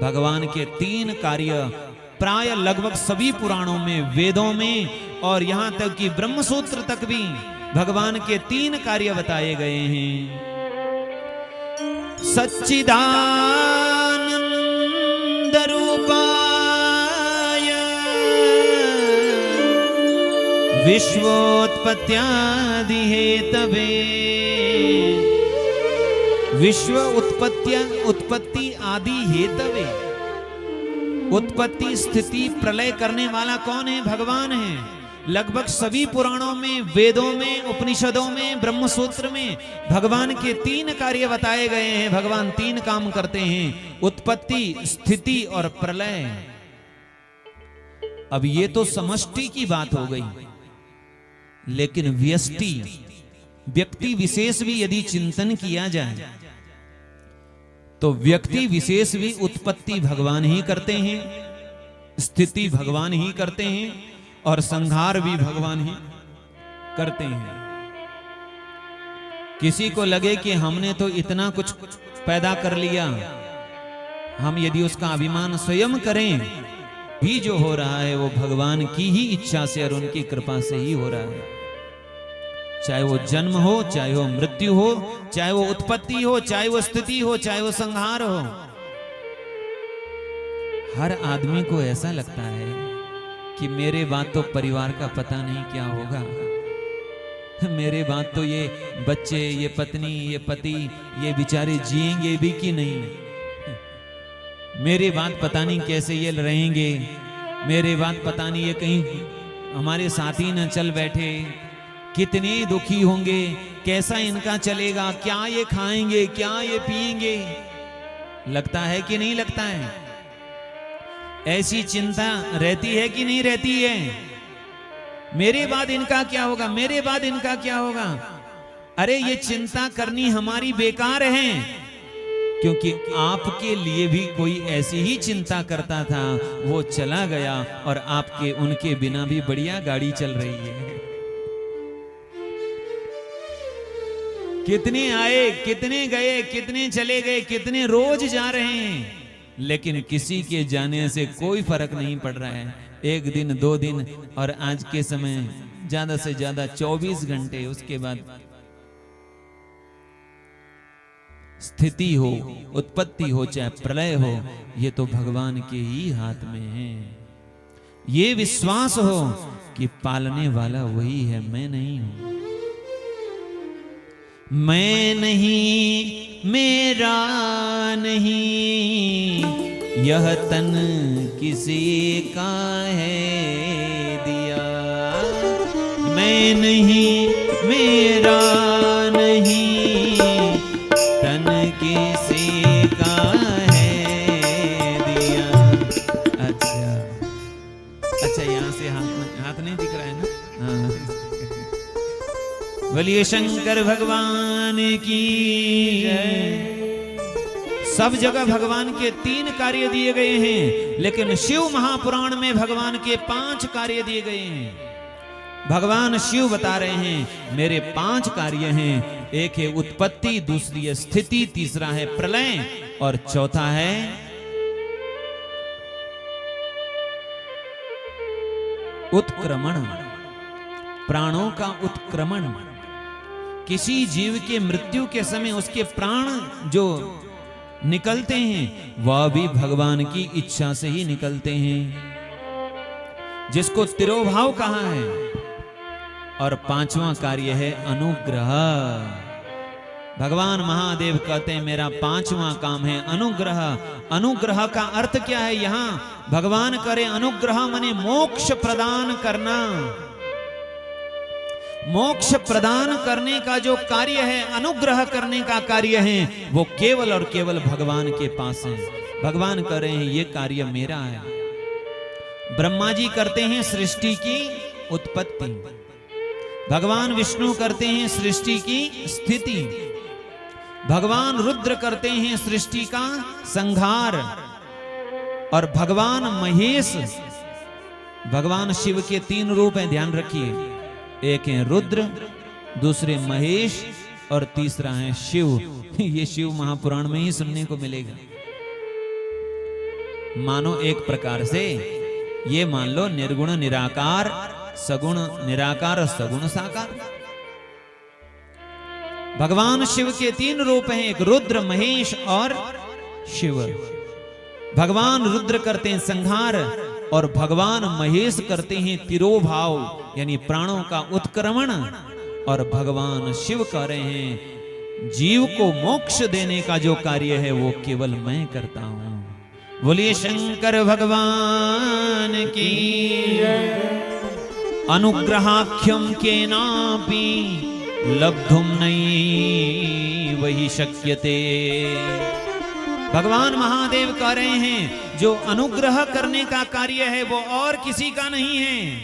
भगवान के 3 कार्य प्राय लगभग सभी पुराणों में, वेदों में और यहां तक कि ब्रह्मसूत्र तक भी भगवान के 3 कार्य बताए गए हैं। सच्चिदानंद रूपाय विश्वोत्पत्त्यादि हेतवे। विश्व उत्पत्ति आदि हेतवे। उत्पत्ति स्थिति प्रलय करने वाला कौन है? भगवान है। लगभग सभी पुराणों में, वेदों में, उपनिषदों में, ब्रह्मसूत्र में भगवान के 3 कार्य बताए गए हैं। भगवान 3 काम करते हैं, उत्पत्ति, स्थिति और प्रलय। अब ये तो समष्टि की बात हो गई, लेकिन व्यष्टि, व्यक्ति विशेष भी यदि चिंतन किया जाए तो व्यक्ति विशेष भी उत्पत्ति भगवान ही करते हैं, स्थिति भगवान ही करते हैं और संहार भी भगवान ही करते हैं। किसी को लगे कि हमने तो इतना कुछ पैदा कर लिया, हम यदि उसका अभिमान स्वयं करें भी, जो हो रहा है वो भगवान की ही इच्छा से और उनकी कृपा से ही हो रहा है। चाहे वो जन्म हो, चाहे वो मृत्यु हो, चाहे वो उत्पत्ति हो, चाहे वो स्थिति हो, चाहे वो संहार हो। हर आदमी को ऐसा लगता है कि मेरे बाद तो परिवार का पता नहीं क्या होगा, मेरे बाद तो ये बच्चे, ये पत्नी, ये पति, ये बेचारे जिएंगे भी कि नहीं, मेरे बाद पता नहीं कैसे ये रहेंगे, मेरे बाद पता नहीं ये कहीं हमारे साथी न चल बैठे, कितने दुखी होंगे, कैसा इनका चलेगा, क्या ये खाएंगे, क्या ये पिएंगे। लगता है कि नहीं लगता है? ऐसी चिंता रहती है कि नहीं रहती है? मेरे बाद इनका क्या होगा, मेरे बाद इनका क्या होगा। अरे ये चिंता करनी हमारी बेकार है, क्योंकि आपके लिए भी कोई ऐसी ही चिंता करता था, वो चला गया और आपके उनके बिना भी बढ़िया गाड़ी चल रही है। कितने आए, कितने गए, कितने चले गए, कितने रोज जा रहे हैं, लेकिन किसी के जाने से कोई फर्क नहीं पड़ रहा है। 1 दिन, 2 दिन और आज के समय ज्यादा से ज्यादा 24 घंटे, उसके बाद स्थिति हो, उत्पत्ति हो, चाहे प्रलय हो, ये तो भगवान के ही हाथ में है। ये विश्वास हो कि पालने वाला वही है, मैं नहीं हूं। मैं नहीं, मेरा नहीं, यह तन किसी का है दिया। मैं नहीं, मेरा नहीं, तन किसी का है दिया। अच्छा यहाँ से हाथ नहीं दिख रहा है ना? हाँ। बोलिए शंकर भगवान की जय। सब जगह भगवान के 3 कार्य दिए गए हैं, लेकिन शिव महापुराण में भगवान के 5 कार्य दिए गए हैं। भगवान शिव बता रहे हैं मेरे 5 कार्य हैं। एक है उत्पत्ति, दूसरी है स्थिति, तीसरा है प्रलय और चौथा है उत्क्रमण, प्राणों का उत्क्रमण। किसी जीव के मृत्यु के समय उसके प्राण जो निकलते हैं वह भी भगवान की इच्छा से ही निकलते हैं, जिसको तिरोभाव कहा है। और 5वां कार्य है अनुग्रह। भगवान महादेव कहते हैं मेरा 5वां काम है अनुग्रह। अनुग्रह का अर्थ क्या है? यहाँ भगवान करे अनुग्रह माने मोक्ष प्रदान करना। मोक्ष प्रदान करने का जो कार्य है, अनुग्रह करने का कार्य है, वो केवल और केवल भगवान के पास है। भगवान कह रहे हैं ये कार्य मेरा है। ब्रह्मा जी करते हैं सृष्टि की उत्पत्ति, भगवान विष्णु करते हैं सृष्टि की स्थिति, भगवान रुद्र करते हैं सृष्टि का संहार, और भगवान महेश, भगवान शिव के 3 रूप हैं, ध्यान रखिए। एक है रुद्र, दूसरे महेश और तीसरा है शिव। ये शिव महापुराण में ही सुनने को मिलेगा। मानो एक प्रकार से ये मान लो निर्गुण निराकार, सगुण निराकार, सगुण साकार। भगवान शिव के 3 रूप हैं, एक रुद्र, महेश और शिव। भगवान रुद्र करते हैं संहार और भगवान महेश करते हैं तिरोभाव यानी प्राणों का उत्क्रमण, और भगवान शिव कह रहे हैं जीव को मोक्ष देने का जो कार्य है वो केवल मैं करता हूं। बोलिए शंकर भगवान की। अनुग्रहाख्यम के नापि लब्धुम नहीं वही शक्यते। भगवान महादेव कह रहे हैं जो अनुग्रह करने का कार्य है वो और किसी का नहीं है।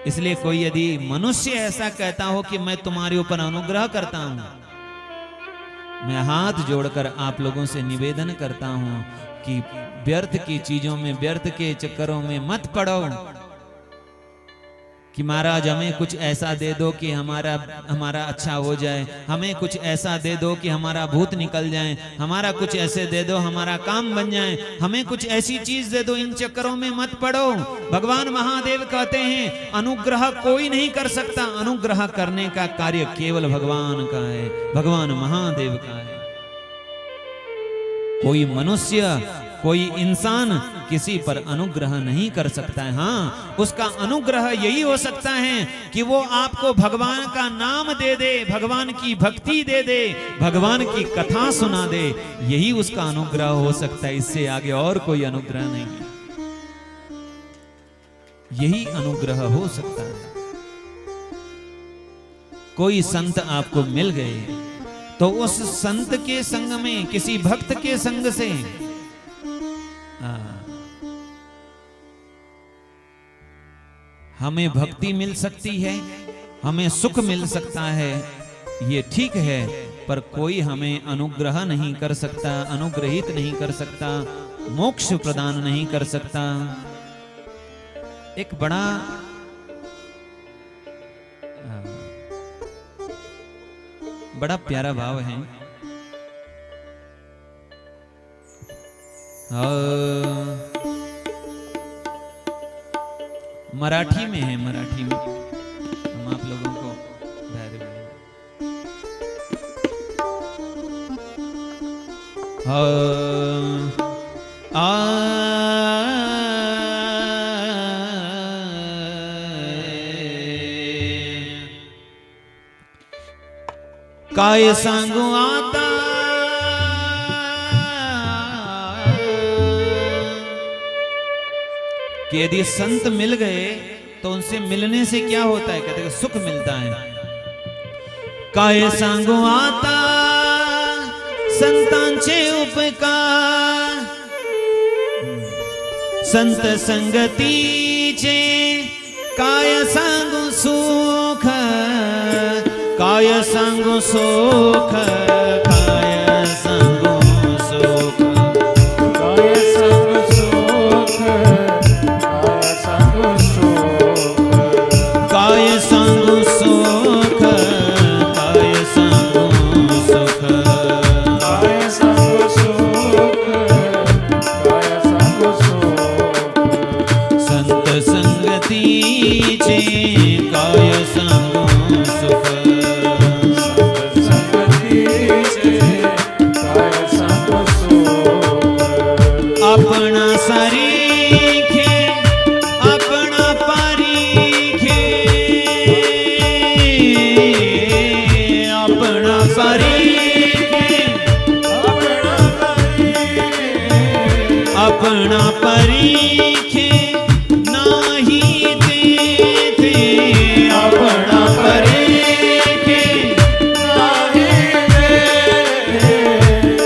इसलिए कोई यदि मनुष्य ऐसा कहता हो कि मैं तुम्हारे ऊपर अनुग्रह करता हूं, मैं हाथ जोड़कर आप लोगों से निवेदन करता हूं कि व्यर्थ की चीजों में, व्यर्थ के चक्करों में मत पड़ो कि महाराज हमें कुछ ऐसा दे दो कि हमारा अच्छा हो जाए, हमें कुछ ऐसा दे दो कि हमारा भूत निकल जाए, हमारा कुछ ऐसे दे दो हमारा काम बन जाए, हमें कुछ ऐसी चीज दे दो। इन चक्करों में मत पड़ो। भगवान महादेव कहते हैं अनुग्रह कोई नहीं कर सकता, अनुग्रह करने का कार्य केवल भगवान का है, भगवान महादेव का है। कोई मनुष्य, कोई इंसान किसी पर अनुग्रह नहीं कर सकता है। हाँ, उसका अनुग्रह यही हो सकता है कि वो आपको भगवान का नाम दे दे, भगवान की भक्ति दे दे, भगवान की कथा सुना दे, यही उसका अनुग्रह हो सकता है। इससे आगे और कोई अनुग्रह नहीं है, यही अनुग्रह हो सकता है। कोई संत आपको मिल गए तो उस संत के संग में, किसी भक्त के संग से हमें भक्ति मिल सकती है, हमें सुख मिल सकता है, ये ठीक है, पर कोई हमें अनुग्रह नहीं कर सकता, अनुग्रहित नहीं कर सकता, मोक्ष प्रदान नहीं कर सकता। एक बड़ा प्यारा भाव है। मराठी में है, मराठी में हम आप लोगों को काय सांगू आता कि यदि संत मिल गए तो उनसे मिलने से क्या होता है, कहते हैं सुख मिलता है। काय सांगू आता संतांचे उपकार, संत संगतीचे काय सांगू सुख, काय सांगू सुख, काय सांगू सुख, काय सांगू सुख, काय सांगू सुख, काय सांगू सुख, काय सांगू सुख, काय सांगू सुख, संत संगतीचे काय सांगू सुख, अपना सारीखे अपना पारीखे, अपना पारीखे अपना परीखे नाही देते, अपना परीखे नाही देते,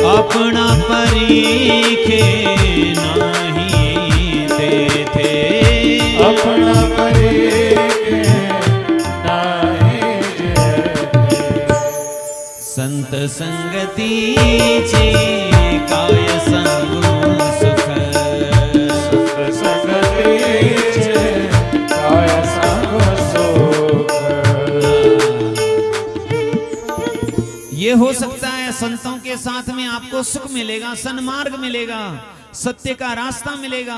अपना परीखे नहीं देते, अपना परीखे नहीं देते। संत संगतीचे काय सांगू सुख, संत संगतीचे काय सांगू सुख। ये हो सकता है संतों के साथ में आपको सुख मिलेगा, सन्मार्ग मिलेगा, सत्य का रास्ता मिलेगा,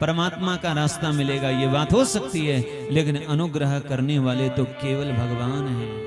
परमात्मा का रास्ता मिलेगा, ये बात हो सकती है, लेकिन अनुग्रह करने वाले तो केवल भगवान हैं।